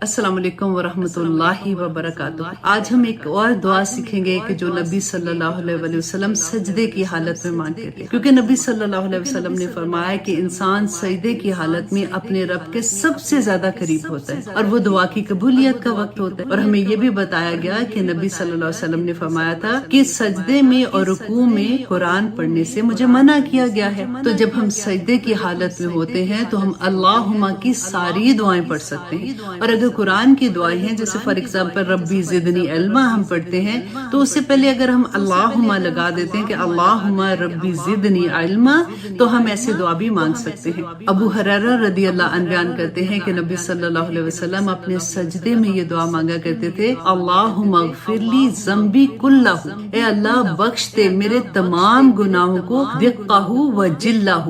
السلام علیکم ورحمۃ اللہ وبرکاتہ۔ آج ہم ایک اور دعا سیکھیں گے کہ جو نبی صلی اللہ علیہ وسلم سجدے کی حالت میں مانگتے تھے، کیونکہ نبی صلی اللہ علیہ وسلم نے فرمایا کہ انسان سجدے کی حالت میں اپنے رب کے سب سے زیادہ قریب ہوتا ہے اور وہ دعا کی قبولیت کا وقت ہوتا ہے۔ اور ہمیں یہ بھی بتایا گیا کہ نبی صلی اللہ علیہ وسلم نے فرمایا تھا کہ سجدے میں اور رکوع میں قرآن پڑھنے سے مجھے منع کیا گیا ہے۔ تو جب ہم سجدے کی حالت میں ہوتے ہیں تو ہم اللہم کی ساری دعائیں پڑھ سکتے ہیں، اور اگر قرآن کی دعائیں ہیں جیسے فار ایگزامپل ربی زدنی علما ہم پڑھتے ہیں تو اس سے پہلے اگر ہم اللہم لگا دیتے ہیں کہ اللہم ربی زدنی علما، تو ہم ایسے دعا بھی مانگ سکتے ہیں۔ ابو ہریرہ رضی اللہ عنہ بیان کرتے ہیں کہ نبی صلی اللہ علیہ وسلم اپنے سجدے میں یہ دعا مانگا کرتے تھے، اللہم اغفر لی ذنبی کلہ، اے اللہ بخش دے میرے تمام گناہوں کو، دقہ و جلہ،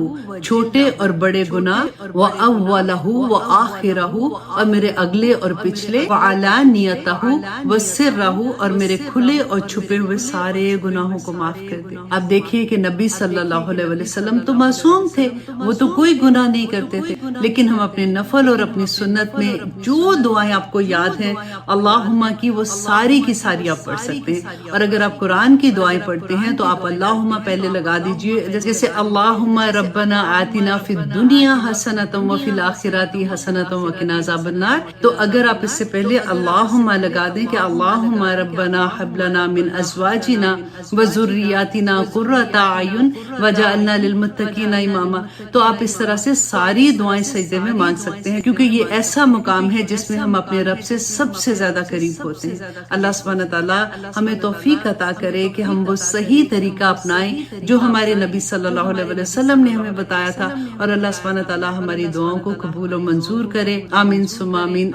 چھوٹے اور بڑے گناہ، و اولہ و آخرہ، اور میرے اگلے اور پچھلے، وعلانیتہ وسرہ، اور میرے کھلے اور چھپے ہوئے سارے گناہوں کو معاف کر دے۔ اب دیکھیے کہ نبی صلی اللہ علیہ وسلم تو معصوم تھے، وہ تو کوئی گناہ نہیں کرتے تھے، لیکن ہم اپنے نفل اور اپنی سنت میں جو دعائیں آپ کو یاد ہیں اللہم کی، وہ ساری کی ساری آپ پڑھ سکتے ہیں۔ اور اگر آپ قرآن کی دعائیں پڑھتے ہیں تو آپ اللہم پہلے لگا دیجئے، جیسے اللہم ربنا آتنا فی الدنیا حسنۃ وفی الآخرۃ حسنۃ وقنا عذاب النار، تو اگر آپ اس سے پہلے اللہم لگا دیں کہ اللہم ربنا حب لنا من ازواجنا وذریاتنا قرۃ اعین وجعلنا للمتقین اماما، تو آپ اس طرح سے ساری دعائیں سجدے میں مانگ سکتے ہیں، کیونکہ یہ ایسا مقام ہے جس میں ہم اپنے رب سے سب سے زیادہ قریب ہوتے ہیں۔ اللہ سبحانہ تعالیٰ ہمیں توفیق عطا کرے کہ ہم وہ صحیح طریقہ اپنائیں جو ہمارے نبی صلی اللہ علیہ وسلم نے ہمیں بتایا تھا، اور اللہ سبحانہ تعالیٰ ہماری دعاؤں کو قبول و منظور کرے، آمین ثم آمین۔